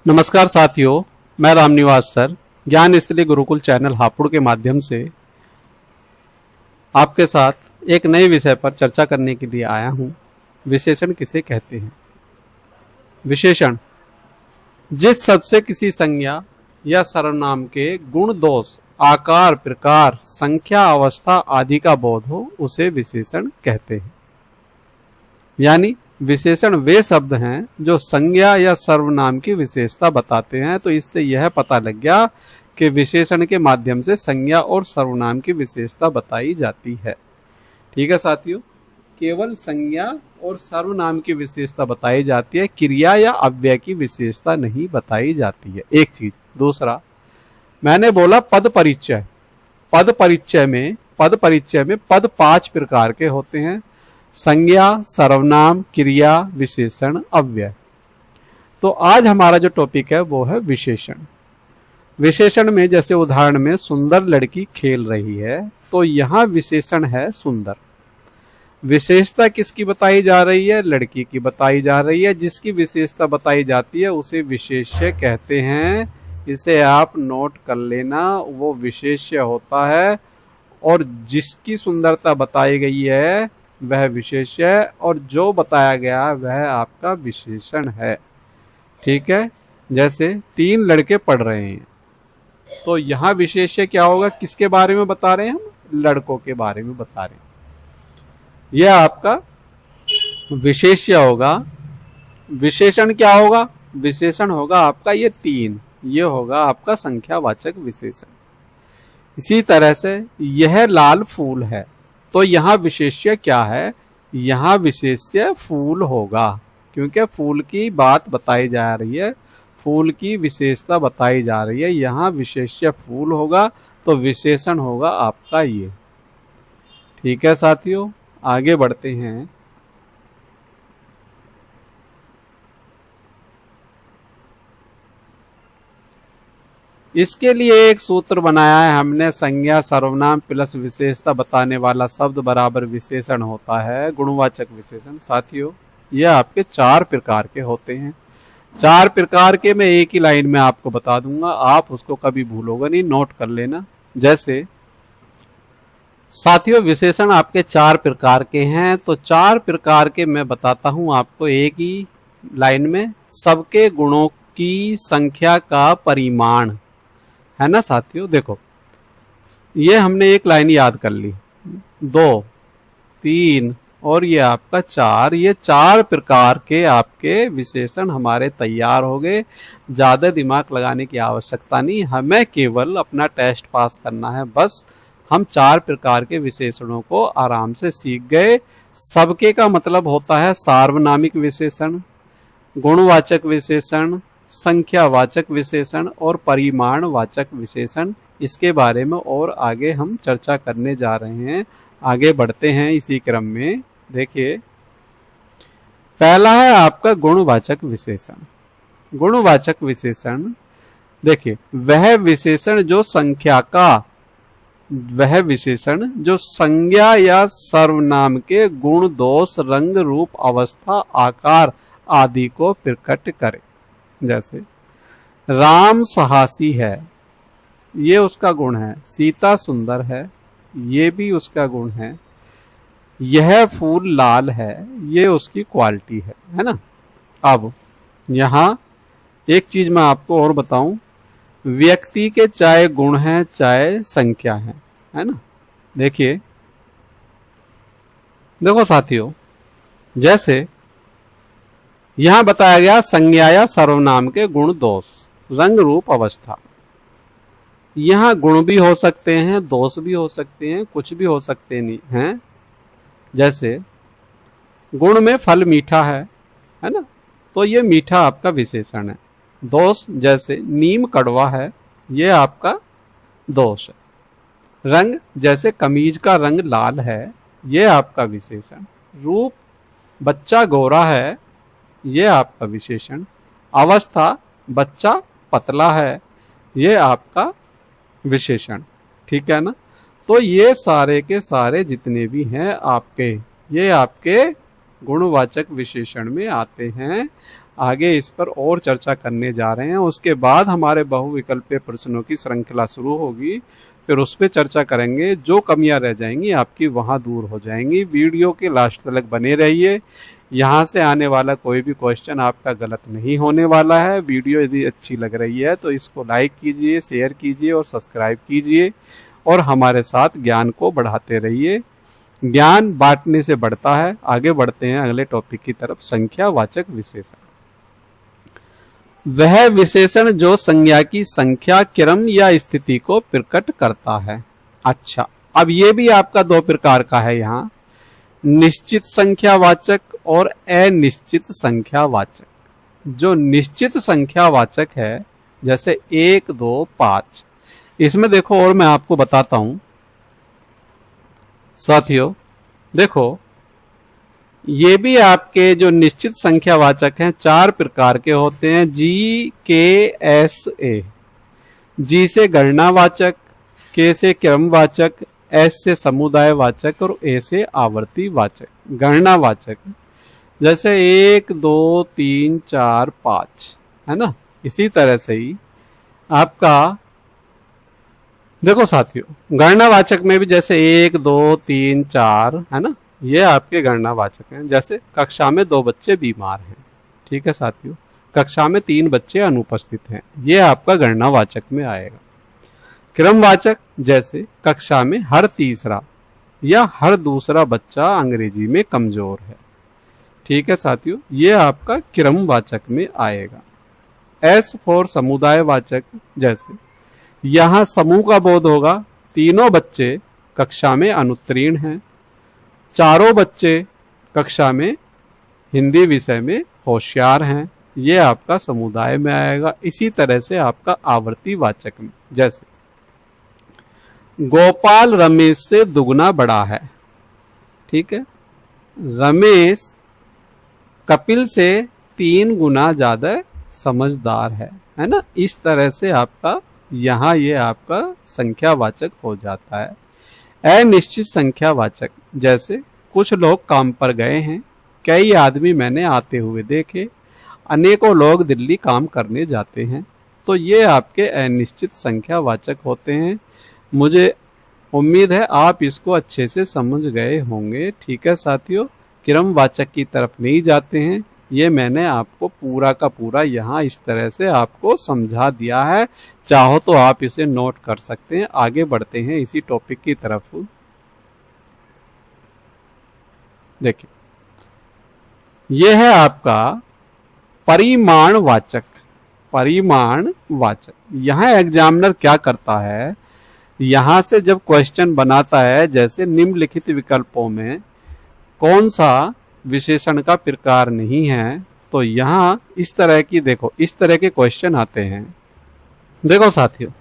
नमस्कार साथियों, मैं रामनिवास सर ज्ञान स्थली गुरुकुल चैनल हापुड़ के माध्यम से आपके साथ एक नए विषय पर चर्चा करने के लिए आया हूं। विशेषण किसे कहते हैं? विशेषण जिस शब्द से किसी संज्ञा या सर्वनाम के गुण, दोष, आकार, प्रकार, संख्या, अवस्था आदि का बोध हो उसे विशेषण कहते हैं। यानी विशेषण वे शब्द हैं जो संज्ञा या सर्वनाम की विशेषता बताते हैं। तो इससे यह पता लग गया कि विशेषण के माध्यम से संज्ञा और सर्वनाम की विशेषता बताई जाती है। ठीक है साथियों, केवल संज्ञा और सर्वनाम की विशेषता बताई जाती है, क्रिया या अव्यय की विशेषता नहीं बताई जाती है। एक चीज। दूसरा, मैंने बोला पद परिचय। पद परिचय में पद 5 प्रकार के होते हैं: संज्ञा, सर्वनाम, क्रिया, विशेषण, अव्यय। तो आज हमारा जो टॉपिक है वो है विशेषण। विशेषण में जैसे उदाहरण में सुंदर लड़की खेल रही है, तो यहां विशेषण है सुंदर। विशेषता किसकी बताई जा रही है? लड़की की बताई जा रही है। जिसकी विशेषता बताई जाती है उसे विशेष्य कहते हैं। इसे आप नोट कर लेना, वो विशेष्य होता है। और जिसकी सुंदरता बताई गई है वह विशेष्य है, और जो बताया गया वह आपका विशेषण है। ठीक है, जैसे 3 लड़के पढ़ रहे हैं, तो यहां विशेष्य क्या होगा? किसके बारे में बता रहे हैं हम? लड़कों के बारे में बता रहे हैं। यह आपका विशेष्य होगा। विशेषण क्या होगा? विशेषण होगा आपका ये 3, ये होगा आपका संख्यावाचक विशेषण। इसी तरह से यह लाल फूल है, तो यहां विशेष्य क्या है? यहां विशेष्य फूल होगा, क्योंकि फूल की बात बताई जा रही है, फूल की विशेषता बताई जा रही है। यहां विशेष्य फूल होगा, तो विशेषण होगा आपका ये। ठीक है साथियों, आगे बढ़ते हैं। इसके लिए एक सूत्र बनाया है हमने: संज्ञा सर्वनाम प्लस विशेषता बताने वाला शब्द बराबर विशेषण होता है गुणवाचक विशेषण। साथियों, यह आपके 4 प्रकार के होते हैं। 4 प्रकार के मैं एक ही लाइन में आपको बता दूंगा, आप उसको कभी भूलोगे नहीं, नोट कर लेना। जैसे साथियों, विशेषण आपके 4 प्रकार के हैं, तो 4 प्रकार के मैं बताता हूं आपको एक ही लाइन में। सबके गुणों की संख्या का परिमाण, है ना साथियों। देखो, ये हमने एक लाइन याद कर ली, 2, 3 और ये आपका 4। ये 4 प्रकार के आपके विशेषण हमारे तैयार हो गए। ज्यादा दिमाग लगाने की आवश्यकता नहीं, हमें केवल अपना टेस्ट पास करना है। बस हम 4 प्रकार के विशेषणों को आराम से सीख गए। सबके का मतलब होता है सार्वनामिक विशेषण, गुणवाचक विशेषण, संख्यावाचक विशेषण और परिमाणवाचक विशेषण। इसके बारे में और आगे हम चर्चा करने जा रहे हैं। आगे बढ़ते हैं इसी क्रम में। देखिए, पहला है आपका गुणवाचक विशेषण। गुणवाचक विशेषण, देखिए, वह विशेषण जो संज्ञा या सर्वनाम के गुण, दोष, रंग, रूप, अवस्था, आकार आदि को प्रकट करे। जैसे राम साहसी है, ये उसका गुण है। सीता सुंदर है, ये भी उसका गुण है। यह फूल लाल है, ये उसकी क्वालिटी है ना। अब यहां एक चीज मैं आपको और बताऊं, व्यक्ति के चाहे गुण हैं चाहे संख्या है ना। देखिए, देखो साथियों, जैसे यहां बताया गया संज्ञा या सर्वनाम के गुण, दोष, रंग, रूप, अवस्था। यहां गुण भी हो सकते हैं, दोष भी हो सकते हैं, कुछ भी हो सकते नहीं हैं। जैसे गुण में फल मीठा है ना, तो ये मीठा आपका विशेषण है। दोष, जैसे नीम कड़वा है, ये आपका दोष है। रंग, जैसे कमीज का रंग लाल है, ये आपका विशेषण। रूप, बच्चा गोरा है, ये आपका विशेषण। अवस्था, बच्चा पतला है, ये आपका विशेषण। ठीक है ना। तो ये सारे के सारे जितने भी हैं आपके, ये आपके गुणवाचक विशेषण में आते हैं। आगे इस पर और चर्चा करने जा रहे हैं। उसके बाद हमारे बहुविकल्पीय प्रश्नों की श्रृंखला शुरू होगी, फिर उस पर चर्चा करेंगे। जो कमियां रह जाएंगी आपकी वहां दूर हो जाएंगी। वीडियो के लास्ट तक बने रहिए। यहाँ से आने वाला कोई भी क्वेश्चन आपका गलत नहीं होने वाला है। वीडियो यदि अच्छी लग रही है तो इसको लाइक कीजिए, शेयर कीजिए और सब्सक्राइब कीजिए और हमारे साथ ज्ञान को बढ़ाते रहिए। ज्ञान बांटने से बढ़ता है। आगे बढ़ते हैं अगले टॉपिक की तरफ, संख्यावाचक विशेषण। वह विशेषण जो संज्ञा की संख्या, क्रम या स्थिति को प्रकट करता है। अच्छा, अब ये भी आपका दो प्रकार का है यहाँ, निश्चित संख्यावाचक और अनिश्चित संख्यावाचक। जो निश्चित संख्यावाचक है जैसे 1, 2, 5, इसमें देखो और मैं आपको बताता हूं साथियों। देखो ये भी आपके जो निश्चित संख्यावाचक हैं 4 प्रकार के होते हैं, जी, के, एस, ए। जी से गणनावाचक, के से क्रमवाचक, एस से समुदायवाचक और ए से आवर्तीवाचक। गणनावाचक जैसे 1, 2, 3, 4, 5 है ना। इसी तरह से ही आपका देखो साथियों, गणनावाचक में भी जैसे 1, 2, 3, 4 है ना, ये आपके गणनावाचक हैं। जैसे कक्षा में 2 बच्चे बीमार हैं, ठीक है साथियों, कक्षा में 3 बच्चे अनुपस्थित हैं, ये आपका गणनावाचक में आएगा। क्रमवाचक जैसे कक्षा में हर तीसरा या हर दूसरा बच्चा अंग्रेजी में कमजोर है, ठीक है साथियों, ये आपका क्रमवाचक में आएगा। एस फॉर समुदायवाचक, जैसे यहां समूह का बोध होगा, तीनों बच्चे कक्षा में अनुत्तीर्ण हैं, चारों बच्चे कक्षा में हिंदी विषय में होशियार हैं, ये आपका समुदाय में आएगा। इसी तरह से आपका आवर्तीवाचक में जैसे गोपाल रमेश से दुगना बड़ा है, ठीक है, रमेश कपिल से 3 गुना ज्यादा समझदार है ना। इस तरह से आपका यहाँ ये आपका संख्यावाचक हो जाता है। अनिश्चित संख्यावाचक जैसे कुछ लोग काम पर गए हैं, कई आदमी मैंने आते हुए देखे, अनेकों लोग दिल्ली काम करने जाते हैं, तो ये आपके अनिश्चित संख्यावाचक होते हैं। मुझे उम्मीद है आप इसको अच्छे से समझ गए होंगे, ठीक है साथियों। क्रमवाचक की तरफ नहीं जाते हैं, ये मैंने आपको पूरा का पूरा यहाँ इस तरह से आपको समझा दिया है। चाहो तो आप इसे नोट कर सकते हैं। आगे बढ़ते हैं इसी टॉपिक की तरफ। देखिए यह है आपका परिमाणवाचक। परिमाणवाचक यहाँ एग्जामिनर क्या करता है, यहां से जब क्वेश्चन बनाता है, जैसे निम्नलिखित विकल्पों में कौन सा विशेषण का प्रकार नहीं है, तो यहां इस तरह की देखो इस तरह के क्वेश्चन आते हैं। देखो साथियों,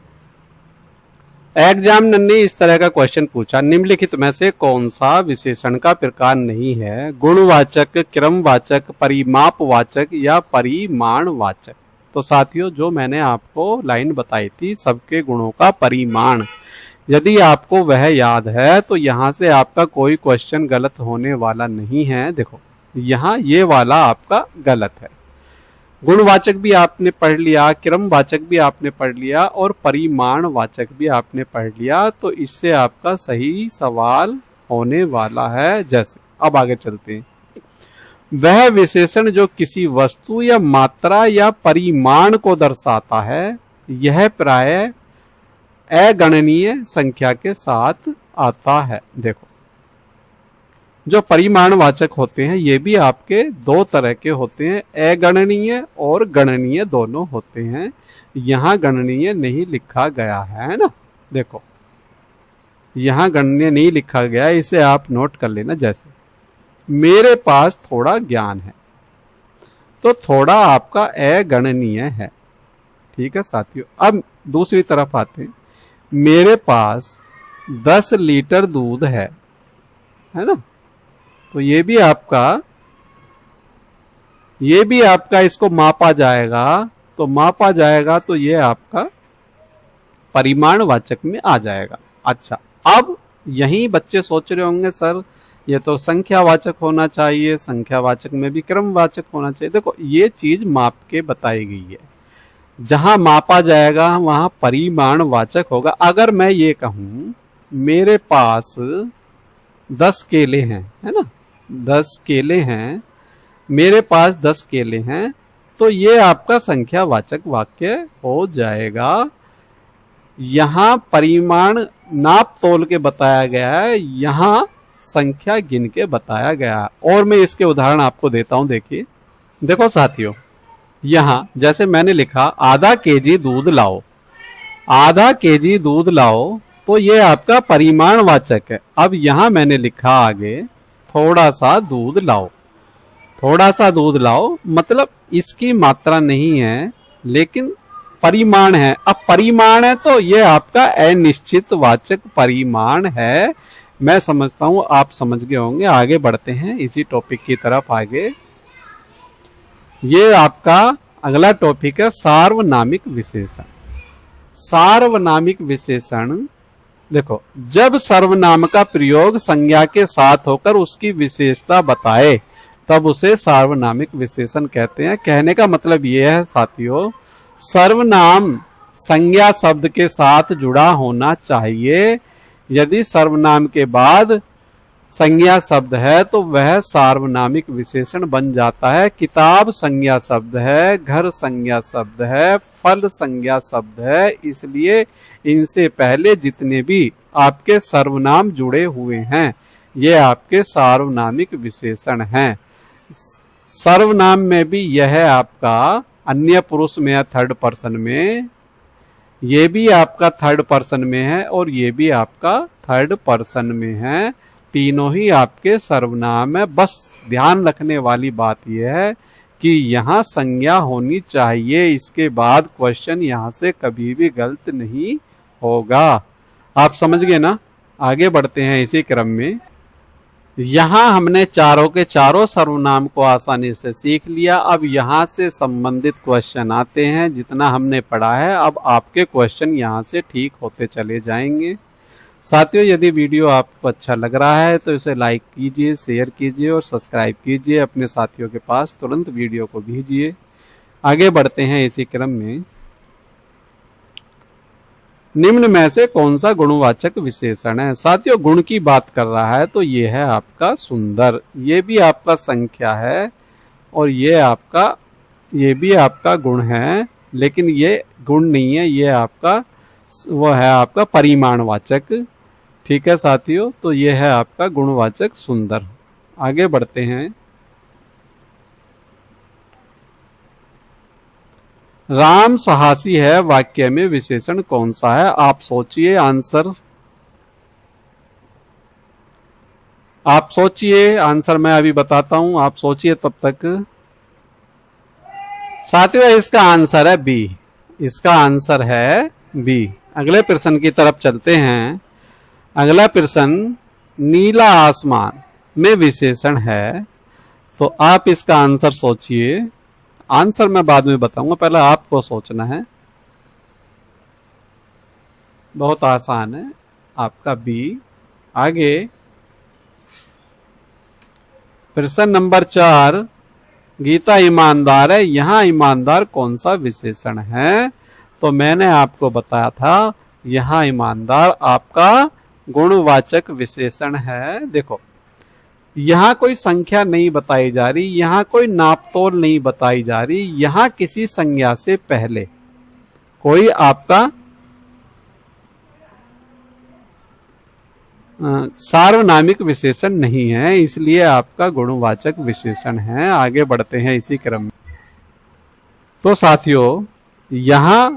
एग्जामिनर ने इस तरह का क्वेश्चन पूछा, निम्नलिखित में से कौन सा विशेषण का प्रकार नहीं है, गुणवाचक, क्रमवाचक, परिमापवाचक या परिमाणवाचक। तो साथियों जो मैंने आपको लाइन बताई थी सबके गुणों का परिमाण, यदि आपको वह याद है तो यहाँ से आपका कोई क्वेश्चन गलत होने वाला नहीं है। देखो यहाँ ये वाला आपका गलत है। गुणवाचक भी आपने पढ़ लिया, क्रमवाचक भी आपने पढ़ लिया और परिमाणवाचक भी आपने पढ़ लिया, तो इससे आपका सही सवाल होने वाला है। जैसे अब आगे चलते हैं, वह विशेषण जो किसी वस्तु या मात्रा या परिमाण को दर्शाता है, यह प्रायः अगणनीय संख्या के साथ आता है। देखो जो परिमाणवाचक होते हैं ये भी आपके 2 तरह के होते हैं, अगणनीय और गणनीय दोनों होते हैं। यहाँ गणनीय नहीं लिखा गया है ना, देखो यहाँ गणनीय नहीं लिखा गया, इसे आप नोट कर लेना। जैसे मेरे पास थोड़ा ज्ञान है, तो थोड़ा आपका अगणनीय है, ठीक है साथियों। अब दूसरी तरफ आते हैं, मेरे पास 10 लीटर दूध है ना, तो ये भी आपका इसको मापा जाएगा, तो मापा जाएगा तो ये आपका परिमाणवाचक में आ जाएगा। अच्छा, अब यही बच्चे सोच रहे होंगे सर ये तो संख्यावाचक होना चाहिए, संख्यावाचक में भी क्रमवाचक होना चाहिए। देखो ये चीज माप के बताई गई है, जहां मापा जाएगा वहां परिमाणवाचक होगा। अगर मैं ये कहूं मेरे पास 10 केले हैं, है ना, 10 केले हैं, मेरे पास 10 केले हैं, तो ये आपका संख्यावाचक वाक्य हो जाएगा। यहां परिमाण नाप तोल के बताया गया है, यहां संख्या गिन के बताया गया है। और मैं इसके उदाहरण आपको देता हूं, देखिए। देखो साथियों, यहां जैसे मैंने लिखा आधा केजी दूध लाओ, आधा केजी दूध लाओ, तो ये आपका परिमाणवाचक है। अब यहां मैंने लिखा आगे थोड़ा सा दूध लाओ, थोड़ा सा दूध लाओ मतलब इसकी मात्रा नहीं है लेकिन परिमाण है। अब परिमाण है तो ये आपका अनिश्चित वाचक परिमाण है। मैं समझता हूं आप समझ गए होंगे। आगे बढ़ते हैं इसी टॉपिक की तरफ आगे। ये आपका अगला टॉपिक है सार्वनामिक विशेषण। सार्वनामिक विशेषण, देखो जब सर्वनाम का प्रयोग संज्ञा के साथ होकर उसकी विशेषता बताए तब उसे सार्वनामिक विशेषण कहते हैं। कहने का मतलब ये है साथियों, सर्वनाम संज्ञा शब्द के साथ जुड़ा होना चाहिए। यदि सर्वनाम के बाद संज्ञा शब्द है तो वह सार्वनामिक विशेषण बन जाता है। किताब संज्ञा शब्द है, घर संज्ञा शब्द है, फल संज्ञा शब्द है, इसलिए इनसे पहले जितने भी आपके सर्वनाम जुड़े हुए हैं ये आपके सार्वनामिक विशेषण हैं। सर्वनाम में भी यह है आपका अन्य पुरुष में है, थर्ड पर्सन में, ये भी आपका थर्ड पर्सन में है और ये भी आपका थर्ड पर्सन में है। तीनों ही आपके सर्वनाम है। बस ध्यान रखने वाली बात यह है कि यहाँ संज्ञा होनी चाहिए, इसके बाद क्वेश्चन यहाँ से कभी भी गलत नहीं होगा। आप समझ गए ना। आगे बढ़ते हैं इसी क्रम में। यहाँ हमने चारों के चारों सर्वनाम को आसानी से सीख लिया। अब यहाँ से संबंधित क्वेश्चन आते हैं। जितना हमने पढ़ा है अब आपके क्वेश्चन यहाँ से ठीक होते चले जाएंगे। साथियों, यदि वीडियो आपको अच्छा लग रहा है तो इसे लाइक कीजिए, शेयर कीजिए और सब्सक्राइब कीजिए। अपने साथियों के पास तुरंत वीडियो को भेजिए। आगे बढ़ते हैं इसी क्रम में। निम्न में से कौन सा गुणवाचक विशेषण है? साथियों, गुण की बात कर रहा है तो ये है आपका सुंदर। ये भी आपका संख्या है और ये भी आपका गुण है, लेकिन ये गुण नहीं है, ये आपका वो है आपका परिमाणवाचक। ठीक है साथियों, तो ये है आपका गुणवाचक सुंदर। आगे बढ़ते हैं। राम साहसी है वाक्य में विशेषण कौन सा है? आप सोचिए, आंसर आप सोचिए, आंसर मैं अभी बताता हूं, आप सोचिए तब तक। साथियों, इसका आंसर है बी। इसका आंसर है बी। अगले प्रश्न की तरफ चलते हैं। अगला प्रश्न, नीला आसमान में विशेषण है, तो आप इसका आंसर सोचिए। आंसर मैं बाद में बताऊंगा, पहले आपको सोचना है। बहुत आसान है, आपका बी। आगे प्रश्न नंबर 4, गीता ईमानदार है, यहां ईमानदार कौन सा विशेषण है? तो मैंने आपको बताया था यहां ईमानदार आपका गुणवाचक विशेषण है। देखो यहां कोई संख्या नहीं बताई जा रही, यहां कोई नापतोल नहीं बताई जा रही, यहां किसी संज्ञा से पहले कोई आपका सार्वनामिक विशेषण नहीं है, इसलिए आपका गुणवाचक विशेषण है। आगे बढ़ते हैं इसी क्रम में। तो साथियों, यहां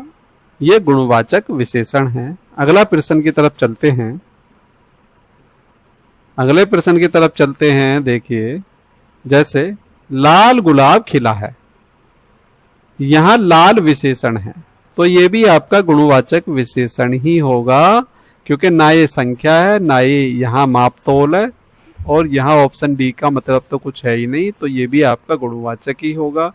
ये गुणवाचक विशेषण है। अगला प्रश्न की तरफ चलते हैं। अगले प्रश्न की तरफ चलते हैं। देखिए, जैसे लाल गुलाब खिला है, यहां लाल विशेषण है, तो ये भी आपका गुणवाचक विशेषण ही होगा, क्योंकि ना ये संख्या है, ना ये यहाँ मापतोल है, और यहाँ ऑप्शन डी का मतलब तो कुछ है ही नहीं, तो ये भी आपका गुणवाचक ही होगा।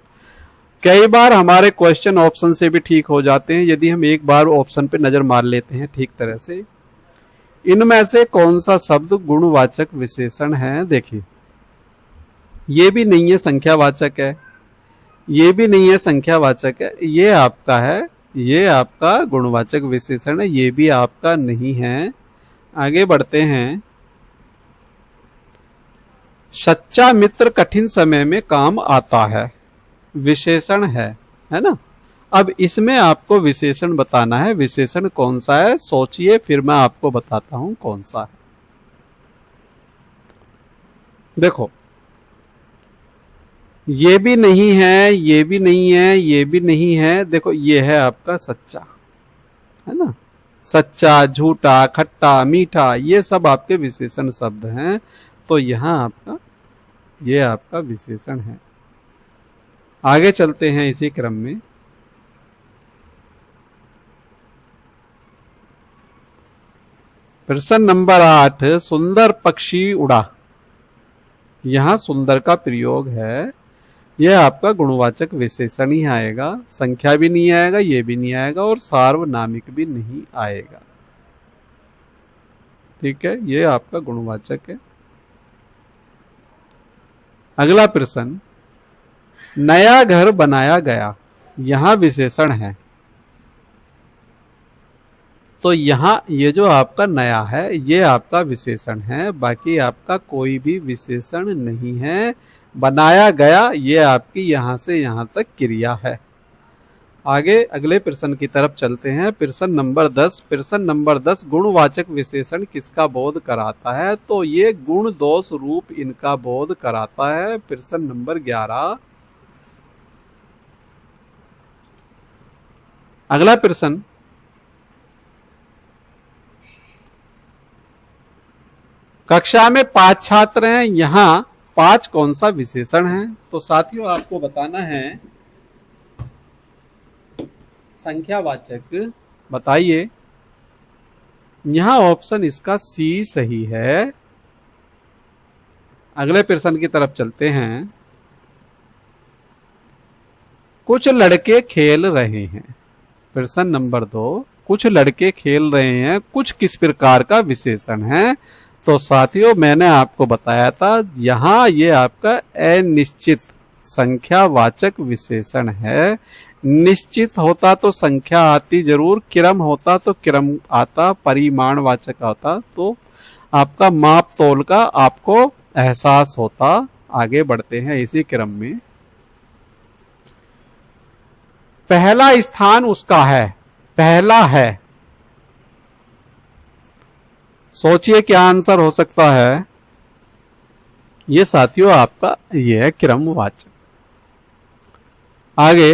कई बार हमारे क्वेश्चन ऑप्शन से भी ठीक हो जाते हैं यदि हम एक बार ऑप्शन पे नजर मार लेते हैं ठीक तरह से। इनमें से कौन सा शब्द गुणवाचक विशेषण है? देखिए, ये भी नहीं है संख्यावाचक है, ये भी नहीं है संख्यावाचक है, ये आपका है, ये आपका गुणवाचक विशेषण है, ये भी आपका नहीं है। आगे बढ़ते हैं। सच्चा मित्र कठिन समय में काम आता है, विशेषण है ना। अब इसमें आपको विशेषण बताना है, विशेषण कौन सा है सोचिए, फिर मैं आपको बताता हूं कौन सा है। देखो, ये भी नहीं है, ये भी नहीं है, ये भी नहीं है। देखो, ये है आपका सच्चा, है ना। सच्चा, झूठा, खट्टा, मीठा, ये सब आपके विशेषण शब्द हैं। तो यहां आपका, ये आपका विशेषण है। आगे चलते हैं इसी क्रम में। प्रश्न नंबर 8, सुंदर पक्षी उड़ा। यहां सुंदर का प्रयोग है, यह आपका गुणवाचक विशेषण ही आएगा, संख्या भी नहीं आएगा, ये भी नहीं आएगा, और सार्वनामिक भी नहीं आएगा। ठीक है, ये आपका गुणवाचक है। अगला प्रश्न, नया घर बनाया गया। यहां विशेषण है, तो यहां ये जो आपका नया है ये आपका विशेषण है, बाकी आपका कोई भी विशेषण नहीं है। बनाया गया, ये आपकी यहां से यहां तक क्रिया है। आगे अगले प्रश्न की तरफ चलते हैं। प्रश्न नंबर 10। प्रश्न नंबर 10, गुणवाचक विशेषण किसका बोध कराता है? तो ये गुण दोष रूप इनका बोध कराता है। प्रश्न नंबर 11। अगला प्रश्न, कक्षा में 5 छात्र हैं, यहां 5 कौन सा विशेषण है? तो साथियों आपको बताना है संख्यावाचक। बताइए, यहां ऑप्शन इसका सी सही है। अगले प्रश्न की तरफ चलते हैं। कुछ लड़के खेल रहे हैं। प्रश्न नंबर 2, कुछ लड़के खेल रहे हैं, कुछ किस प्रकार का विशेषण है? तो साथियों मैंने आपको बताया था, यहां ये आपका अनिश्चित संख्यावाचक विशेषण है। निश्चित होता तो संख्या आती जरूर, क्रम होता तो क्रम आता, परिमाणवाचक होता तो आपका माप तोल का आपको एहसास होता। आगे बढ़ते हैं इसी क्रम में। पहला स्थान उसका है, पहला है। सोचिए क्या आंसर हो सकता है? ये साथियों आपका ये है क्रमवाचक। आगे,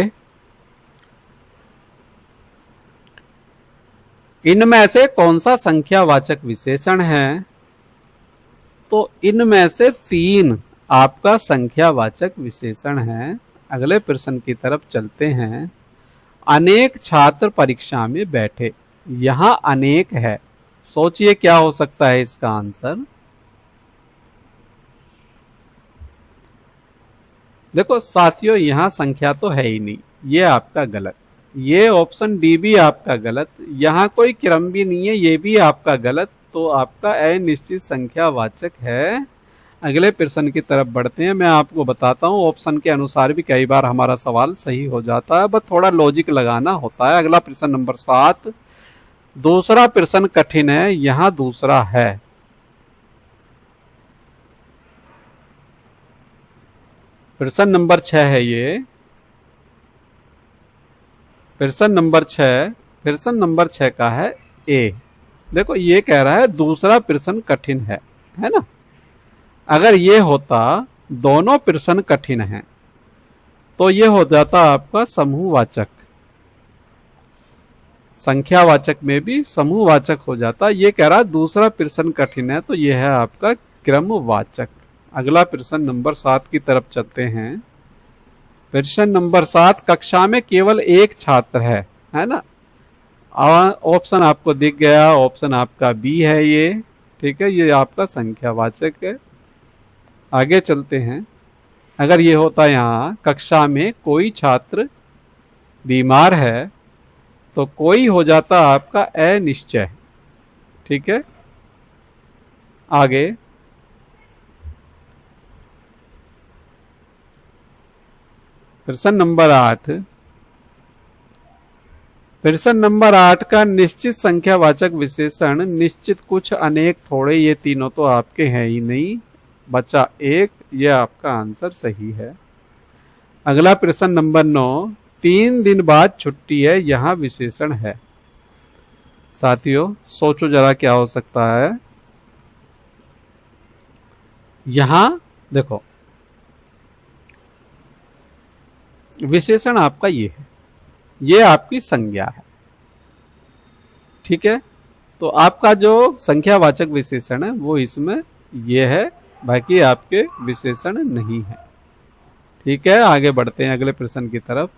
इनमें से कौन सा संख्यावाचक विशेषण है? तो इनमें से 3 आपका संख्यावाचक विशेषण है। अगले प्रश्न की तरफ चलते हैं। अनेक छात्र परीक्षा में बैठे, यहां अनेक है। सोचिए क्या हो सकता है इसका आंसर? देखो साथियों, यहां संख्या तो है ही नहीं, ये आपका गलत। ये ऑप्शन डी भी आपका गलत, यहां कोई क्रम भी नहीं है, ये भी आपका गलत। तो आपका अनिश्चित संख्यावाचक है। अगले प्रश्न की तरफ बढ़ते हैं। मैं आपको बताता हूं, ऑप्शन के अनुसार भी कई बार हमारा सवाल सही हो जाता है, बस थोड़ा लॉजिक लगाना होता है। अगला प्रश्न नंबर 7। दूसरा प्रश्न कठिन है, यहां दूसरा है। प्रश्न नंबर 6 है ये। प्रश्न नंबर 6, प्रश्न नंबर 6 का है ए। देखो ये कह रहा है दूसरा प्रश्न कठिन है ना। अगर ये होता दोनों प्रश्न कठिन हैं तो ये हो जाता आपका समूहवाचक। संख्यावाचक में भी समूहवाचक हो जाता। ये कह रहा है दूसरा प्रश्न कठिन है, तो ये है आपका क्रमवाचक। अगला प्रश्न नंबर 7 की तरफ चलते हैं। प्रश्न नंबर 7, कक्षा में केवल 1 छात्र है ना। ऑप्शन आपको दिख गया, ऑप्शन आपका बी है ये। ठीक है, ये आपका संख्यावाचक है। आगे चलते हैं। अगर ये होता यहाँ कक्षा में कोई छात्र बीमार है, तो कोई हो जाता आपका अनिश्चय। ठीक है, आगे प्रश्न नंबर 8। प्रश्न नंबर 8 का निश्चित संख्यावाचक विशेषण निश्चित, कुछ, अनेक, थोड़े, ये तीनों तो आपके हैं ही नहीं, बचा एक, ये आपका आंसर सही है। अगला प्रश्न नंबर 9। 3 दिन बाद छुट्टी है, यहां विशेषण है। साथियों सोचो जरा क्या हो सकता है। यहां देखो विशेषण आपका ये है, ये आपकी संज्ञा है, ठीक है। तो आपका जो संख्यावाचक विशेषण है वो इसमें ये है, बाकी आपके विशेषण नहीं है, ठीक है। आगे बढ़ते हैं अगले प्रश्न की तरफ।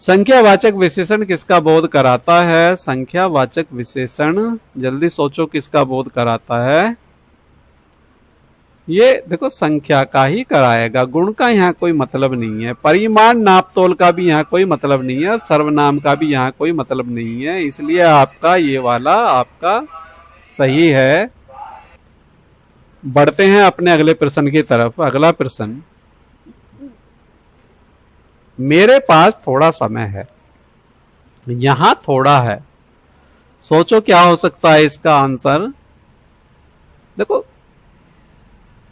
संख्यावाचक विशेषण किसका बोध कराता है? संख्यावाचक विशेषण जल्दी सोचो किसका बोध कराता है? ये देखो संख्या का ही कराएगा, गुण का यहाँ कोई मतलब नहीं है, परिमाण नापतोल का भी यहाँ कोई मतलब नहीं है, सर्वनाम का भी यहाँ कोई मतलब नहीं है, इसलिए आपका ये वाला आपका सही है। बढ़ते हैं अपने अगले प्रश्न की तरफ। अगला प्रश्न, मेरे पास थोड़ा समय है, यहां थोड़ा है, सोचो क्या हो सकता है इसका आंसर। देखो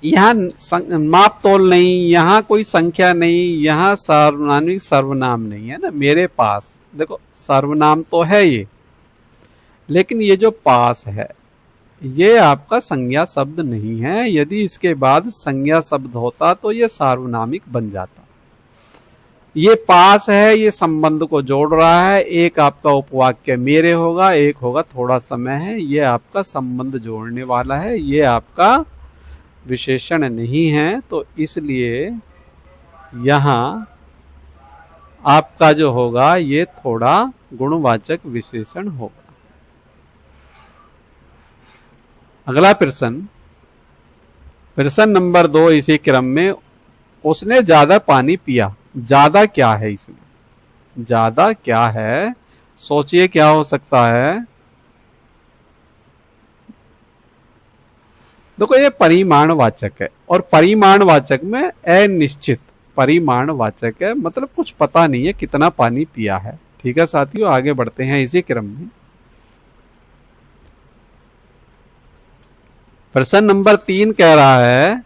यहां माप तोल नहीं, यहां कोई संख्या नहीं, यहां सर्वनामिक सर्वनाम नहीं है ना। मेरे पास देखो सर्वनाम तो है ये, लेकिन ये जो पास है ये आपका संज्ञा शब्द नहीं है। यदि इसके बाद संज्ञा शब्द होता तो ये सार्वनामिक बन जाता। ये पास है, ये संबंध को जोड़ रहा है। एक आपका उपवाक्य मेरे होगा, एक होगा थोड़ा समय है, ये आपका संबंध जोड़ने वाला है, ये आपका विशेषण नहीं है। तो इसलिए यहां आपका जो होगा ये थोड़ा गुणवाचक विशेषण होगा। अगला प्रश्न, प्रश्न नंबर 2 इसी क्रम में, उसने ज्यादा पानी पिया। ज्यादा क्या है इसमें? ज्यादा क्या है? सोचिए क्या हो सकता है। देखो ये परिमाणवाचक है, और परिमाणवाचक में अनिश्चित परिमाणवाचक है, मतलब कुछ पता नहीं है कितना पानी पिया है, ठीक है साथियों। आगे बढ़ते हैं इसी क्रम में। प्रश्न नंबर 3 कह रहा है,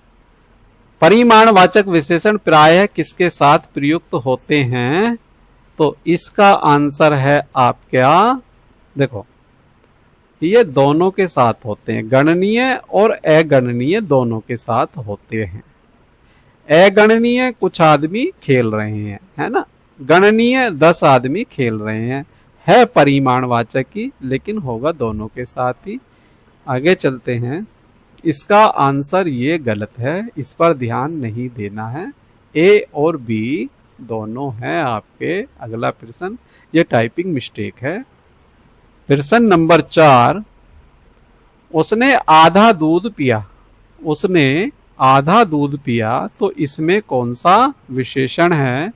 परिमाणवाचक विशेषण प्रायः किसके साथ प्रयुक्त होते हैं? तो इसका आंसर है आपका, देखो ये दोनों के साथ होते हैं, गणनीय और अगणनीय दोनों के साथ होते हैं। अगणनीय कुछ आदमी खेल रहे हैं, है ना, गणनीय 10 आदमी खेल रहे हैं, है परिमाणवाचक ही, लेकिन होगा दोनों के साथ ही। आगे चलते हैं। इसका आंसर ये गलत है, इस पर ध्यान नहीं देना है। ए और बी दोनों हैं आपके। अगला प्रश्न, ये टाइपिंग मिस्टेक है। प्रश्न नंबर 4, उसने आधा दूध पिया। उसने आधा दूध पिया, तो इसमें कौन सा विशेषण है?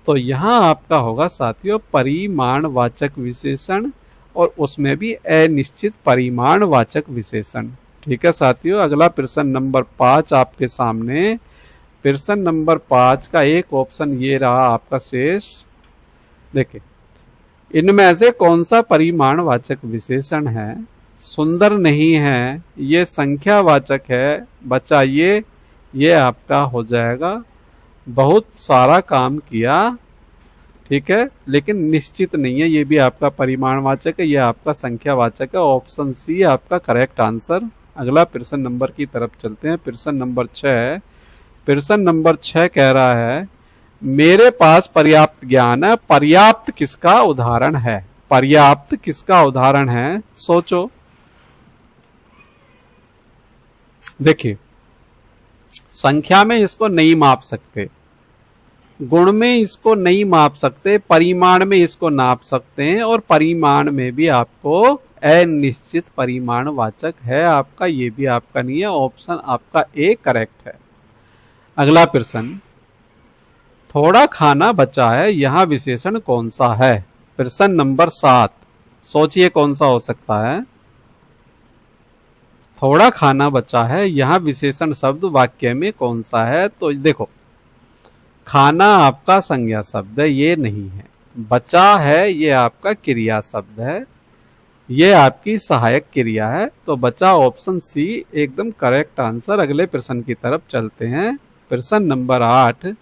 तो यहां आपका होगा साथियों परिमाणवाचक विशेषण, और उसमें भी अनिश्चित परिमाणवाचक विशेषण, ठीक है साथियों। अगला प्रश्न नंबर 5 आपके सामने। प्रश्न नंबर 5 का एक ऑप्शन ये रहा आपका शेष। देखिए इनमें से कौन सा परिमाणवाचक विशेषण है? सुंदर नहीं है, ये संख्यावाचक है, बचा ये आपका हो जाएगा बहुत सारा काम किया, ठीक है, लेकिन निश्चित नहीं है, ये भी आपका परिमाणवाचक है, ये आपका संख्यावाचक है। ऑप्शन सी आपका करेक्ट आंसर। अगला प्रश्न नंबर की तरफ चलते हैं। प्रश्न नंबर 6। प्रश्न नंबर 6 कह रहा है, मेरे पास पर्याप्त ज्ञान है। पर्याप्त किसका उदाहरण है? पर्याप्त किसका उदाहरण है? सोचो। देखिए संख्या में इसको नहीं माप सकते, गुण में इसको नहीं माप सकते, परिमाण में इसको नाप सकते हैं, और परिमाण में भी आपको अनिश्चित परिमाणवाचक है आपका, ये भी आपका नहीं है। ऑप्शन आपका ए करेक्ट है। अगला प्रश्न, थोड़ा खाना बचा है, यहां विशेषण कौन सा है? प्रश्न नंबर 7, सोचिए कौन सा हो सकता है। थोड़ा खाना बचा है, यहां विशेषण शब्द वाक्य में कौन सा है? तो देखो, खाना आपका संज्ञा शब्द है, ये नहीं है। बचा है ये आपका क्रिया शब्द है, ये आपकी सहायक क्रिया है। तो बचा ऑप्शन सी एकदम करेक्ट आंसर। अगले प्रश्न की तरफ चलते हैं। प्रश्न नंबर 8,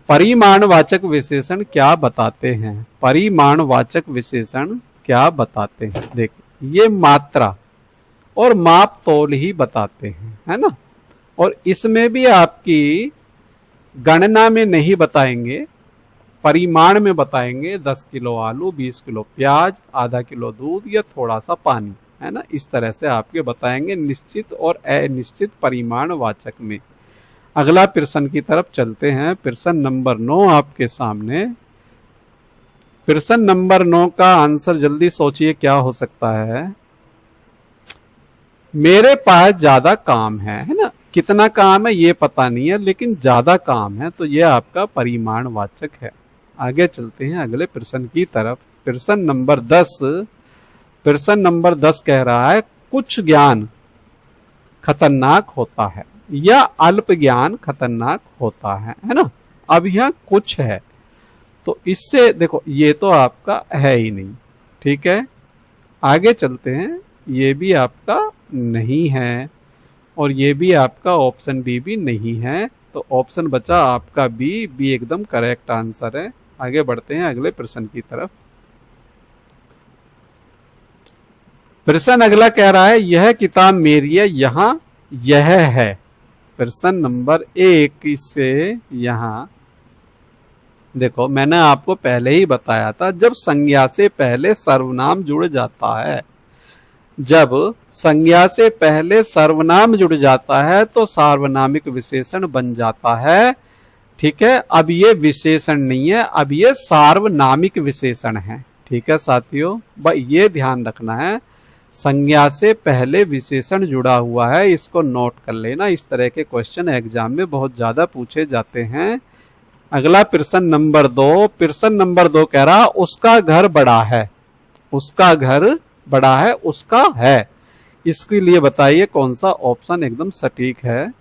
परिमाणवाचक विशेषण क्या बताते हैं? परिमाणवाचक विशेषण क्या बताते हैं? देखिए, ये मात्रा और माप तोल ही बताते हैं, है ना। और इसमें भी आपकी गणना में नहीं बताएंगे, परिमाण में बताएंगे। 10 किलो आलू, 20 किलो प्याज, आधा किलो दूध या थोड़ा सा पानी, है ना। इस तरह से आपके बताएंगे निश्चित और अनिश्चित परिमाणवाचक में। अगला प्रश्न की तरफ चलते हैं। प्रश्न नंबर 9 आपके सामने। प्रश्न नंबर 9 का आंसर जल्दी सोचिए क्या हो सकता है। मेरे पास ज्यादा काम है ना। कितना काम है ये पता नहीं है, लेकिन ज्यादा काम है, तो ये आपका परिमाणवाचक है। आगे चलते हैं अगले प्रश्न की तरफ। प्रश्न नंबर 10, प्रश्न नंबर 10 कह रहा है कुछ ज्ञान खतरनाक होता है या अल्प ज्ञान खतरनाक होता है ना। अब यह कुछ है, तो इससे देखो ये तो आपका है ही नहीं, ठीक है। आगे चलते हैं, ये भी आपका नहीं है और ये भी आपका ऑप्शन डी भी नहीं है। तो ऑप्शन बचा आपका बी। बी एकदम करेक्ट आंसर है। आगे बढ़ते हैं अगले प्रश्न की तरफ। प्रश्न अगला कह रहा है यह किताब मेरी है, यहां यह है। प्रश्न नंबर 1 से यहां देखो, मैंने आपको पहले ही बताया था, जब संज्ञा से पहले सर्वनाम जुड़ जाता है, जब संज्ञा से पहले सर्वनाम जुड़ जाता है तो सार्वनामिक विशेषण बन जाता है, ठीक है। अब ये विशेषण नहीं है, अब ये सार्वनामिक विशेषण है, ठीक है साथियों। भाई ये ध्यान रखना है, संज्ञा से पहले विशेषण जुड़ा हुआ है, इसको नोट कर लेना। इस तरह के क्वेश्चन एग्जाम में बहुत ज्यादा पूछे जाते हैं। अगला प्रश्न नंबर 2। प्रश्न नंबर 2 कह रहा उसका घर बड़ा है, उसका घर बड़ा है, उसका है। इसके लिए बताइए कौन सा ऑप्शन एकदम सटीक है।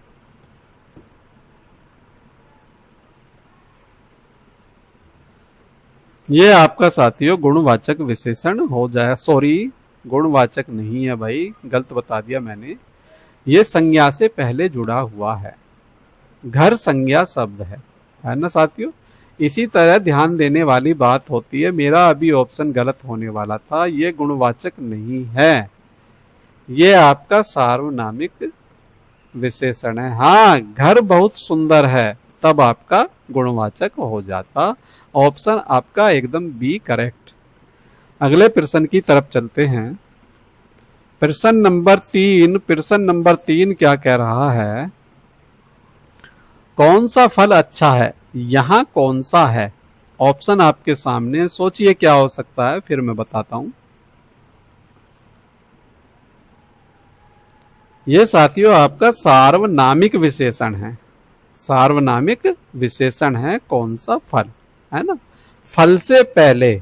ये आपका साथियों गुणवाचक विशेषण हो जाए। सॉरी, गुणवाचक नहीं है भाई, गलत बता दिया मैंने। ये संज्ञा से पहले जुड़ा हुआ है, घर संज्ञा शब्द है ना साथियों। इसी तरह ध्यान देने वाली बात होती है, मेरा अभी ऑप्शन गलत होने वाला था, ये गुणवाचक नहीं है, ये आपका सार्वनामिक विशेषण है। हाँ, घर बहुत सुंदर है, तब आपका गुणवाचक हो जाता। ऑप्शन आपका एकदम बी करेक्ट। अगले प्रश्न की तरफ चलते हैं। प्रश्न नंबर 3। प्रश्न नंबर 3 क्या कह रहा है, कौन सा फल अच्छा है? यहां कौन सा है? ऑप्शन आपके सामने, सोचिए क्या हो सकता है, फिर मैं बताता हूं। ये साथियों आपका सार्वनामिक विशेषण है, सार्वनामिक विशेषण है। कौन सा फल, है ना। फल से पहले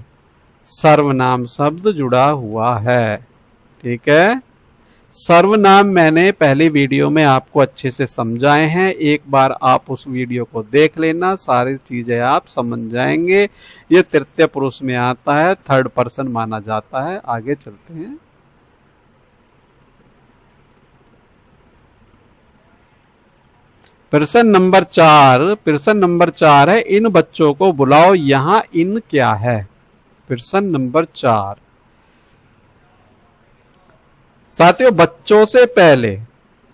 सर्वनाम शब्द जुड़ा हुआ है, ठीक है। सर्वनाम मैंने पहली वीडियो में आपको अच्छे से समझाए हैं, एक बार आप उस वीडियो को देख लेना, सारी चीजें आप समझ जाएंगे। ये तृतीय पुरुष में आता है, थर्ड पर्सन माना जाता है। आगे चलते हैं। प्रश्न नंबर 4। प्रश्न नंबर 4 है इन बच्चों को बुलाओ, यहां इन क्या है? प्रश्न नंबर 4 साथियों, बच्चों से पहले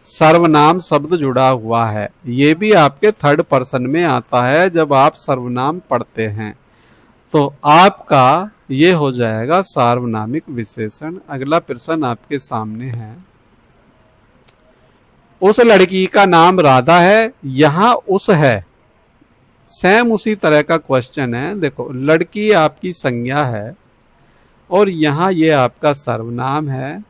सर्वनाम शब्द जुड़ा हुआ है, ये भी आपके थर्ड पर्सन में आता है। जब आप सर्वनाम पढ़ते हैं तो आपका ये हो जाएगा सार्वनामिक विशेषण। अगला प्रश्न आपके सामने है, उस लड़की का नाम राधा है, यहां उस है। सेम उसी तरह का क्वेश्चन है। देखो, लड़की आपकी संज्ञा है और यहां ये आपका सर्वनाम है।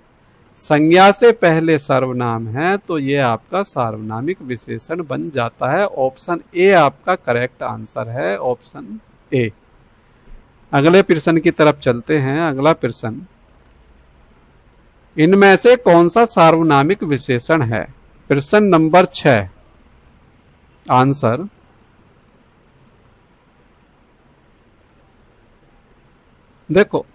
संज्ञा से पहले सर्वनाम है तो ये आपका सार्वनामिक विशेषण बन जाता है। ऑप्शन ए आपका करेक्ट आंसर है, ऑप्शन ए। अगले प्रश्न की तरफ चलते हैं। अगला प्रश्न, इनमें से कौन सा सार्वनामिक विशेषण है? प्रश्न नंबर 6। आंसर, देखो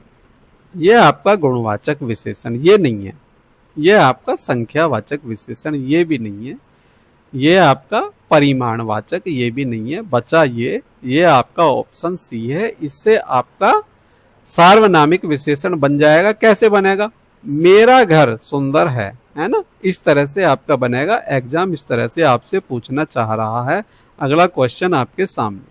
ये आपका गुणवाचक विशेषण ये नहीं है, ये आपका संख्यावाचक विशेषण ये भी नहीं है, ये आपका परिमाणवाचक ये भी नहीं है, बचा ये आपका ऑप्शन सी है। इससे आपका सार्वनामिक विशेषण बन जाएगा। कैसे बनेगा? मेरा घर सुंदर है ना, इस तरह से आपका बनेगा। एग्जाम इस तरह से आपसे पूछना चाह रहा है। अगला क्वेश्चन आपके सामने।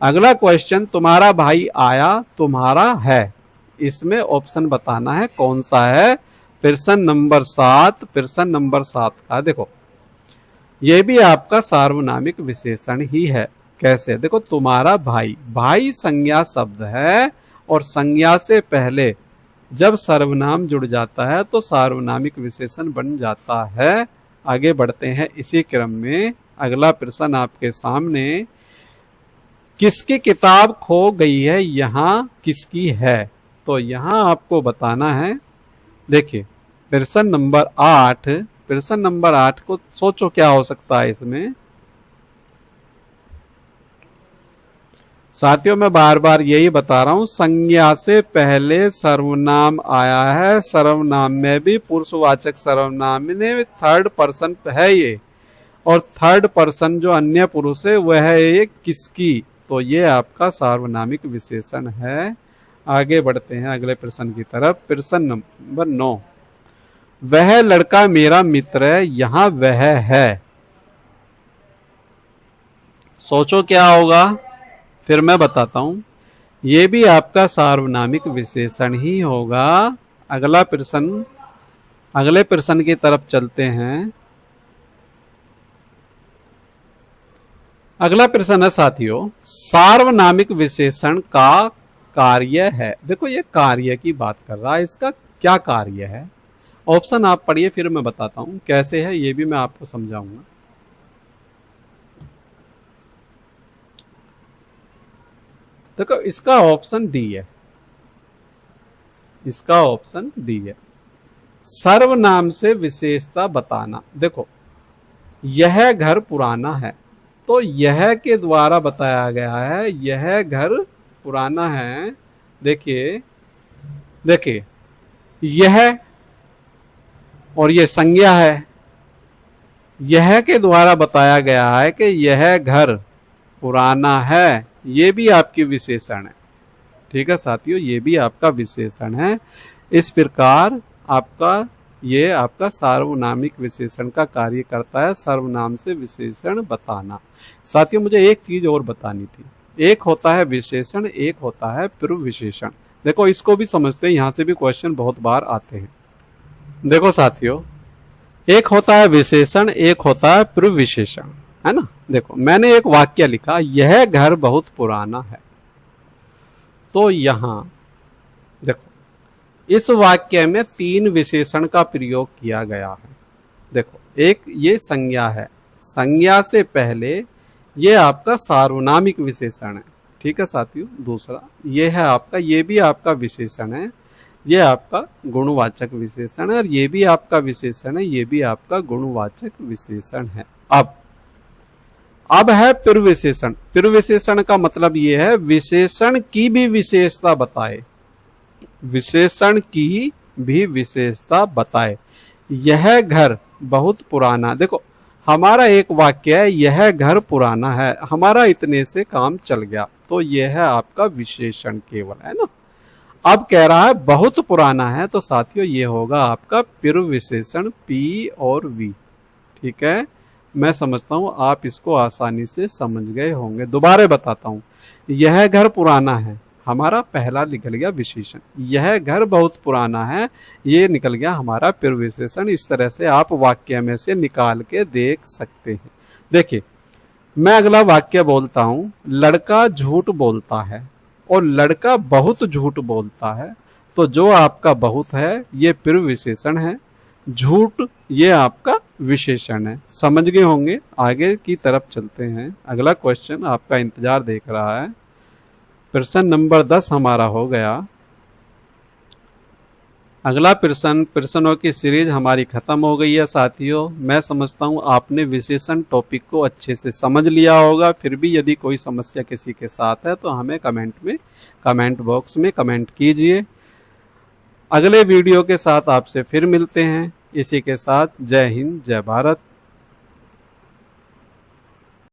अगला क्वेश्चन, तुम्हारा भाई आया तुम्हारा है, इसमें ऑप्शन बताना है कौन सा है। प्रश्न नंबर 7। प्रश्न नंबर 7 का देखो, यह भी आपका सार्वनामिक विशेषण ही है। कैसे? देखो, तुम्हारा भाई, भाई संज्ञा शब्द है और संज्ञा से पहले जब सर्वनाम जुड़ जाता है तो सार्वनामिक विशेषण बन जाता है। आगे बढ़ते हैं इसी क्रम में। अगला प्रश्न आपके सामने, किसकी किताब खो गई है, यहाँ किसकी है? तो यहाँ आपको बताना है। देखिए प्रश्न नंबर 8। प्रश्न नंबर 8 को सोचो क्या हो सकता है इसमें। साथियों मैं बार बार यही बता रहा हूं, संज्ञा से पहले सर्वनाम आया है। सर्वनाम में भी पुरुषवाचक सर्वनाम में थर्ड पर्सन है ये, और थर्ड पर्सन जो अन्य पुरुष है वह है ये किसकी। तो ये आपका सार्वनामिक विशेषण है। आगे बढ़ते हैं अगले प्रश्न की तरफ। प्रश्न नंबर 9, वह लड़का मेरा मित्र है, यहां वह है। सोचो क्या होगा, फिर मैं बताता हूं। ये भी आपका सार्वनामिक विशेषण ही होगा। अगला प्रश्न, अगले प्रश्न की तरफ चलते हैं। अगला प्रश्न है साथियों, सार्वनामिक विशेषण का कार्य है। देखो ये कार्य की बात कर रहा है, इसका क्या कार्य है? ऑप्शन आप पढ़िए, फिर मैं बताता हूं कैसे है, ये भी मैं आपको समझाऊंगा। देखो इसका ऑप्शन डी है, इसका ऑप्शन डी है। सर्वनाम से विशेषता बताना। देखो यह घर पुराना है, तो यह के द्वारा बताया गया है, यह घर पुराना है। देखिए देखिए यह और ये संज्ञा है, यह के द्वारा बताया गया है कि यह घर पुराना है। ये भी आपकी विशेषण है। ठीक है साथियों, ये भी आपका विशेषण है। इस प्रकार आपका ये आपका सार्वनामिक विशेषण का कार्य करता है, सर्वनाम से विशेषण बताना। साथियों मुझे एक चीज और बतानी थी, एक होता है विशेषण, एक होता है पूर्व विशेषण। देखो इसको भी समझते हैं, यहां से भी क्वेश्चन बहुत बार आते हैं। देखो साथियों, एक होता है विशेषण, एक होता है पूर्व विशेषण, है ना। देखो मैंने एक वाक्य लिखा, यह घर बहुत पुराना है। तो यहां देखो इस वाक्य में 3 विशेषण का प्रयोग किया गया है। देखो एक ये संज्ञा है, संज्ञा से पहले ये आपका सार्वनामिक विशेषण है। ठीक है साथियों। दूसरा ये है आपका, ये भी आपका विशेषण है, ये आपका गुणवाचक विशेषण है, और ये भी आपका विशेषण है, ये भी आपका गुणवाचक विशेषण है। अब है पूर्व विशेषण। पूर्व विशेषण का मतलब ये है विशेषण की भी विशेषता बताए, विशेषण की भी विशेषता बताए। यह घर बहुत पुराना। देखो हमारा एक वाक्य है, यह घर पुराना है, हमारा इतने से काम चल गया, तो यह है आपका विशेषण केवल, है ना। अब कह रहा है बहुत पुराना है, तो साथियों ये होगा आपका पूर्व विशेषण पी और वी। ठीक है, मैं समझता हूं आप इसको आसानी से समझ गए होंगे। दोबारा बताता हूं, यह घर पुराना है, हमारा पहला निकल गया विशेषण। यह घर बहुत पुराना है, ये निकल गया हमारा पूर्व विशेषण। इस तरह से आप वाक्य में से निकाल के देख सकते हैं। देखिए मैं अगला वाक्य बोलता हूं, लड़का झूठ बोलता है और लड़का बहुत झूठ बोलता है। तो जो आपका बहुत है ये पूर्व विशेषण है, झूठ ये आपका विशेषण है। समझ गए होंगे। आगे की तरफ चलते हैं। अगला क्वेश्चन आपका इंतजार देख रहा है। प्रश्न नंबर 10 हमारा हो गया। अगला प्रश्नों की सीरीज हमारी खत्म हो गई है साथियों। मैं समझता हूँ आपने विशेषण टॉपिक को अच्छे से समझ लिया होगा। फिर भी यदि कोई समस्या किसी के साथ है तो हमें कमेंट बॉक्स में कमेंट कीजिए। अगले वीडियो के साथ आपसे फिर मिलते हैं। इसी के साथ जय हिंद, जय भारत।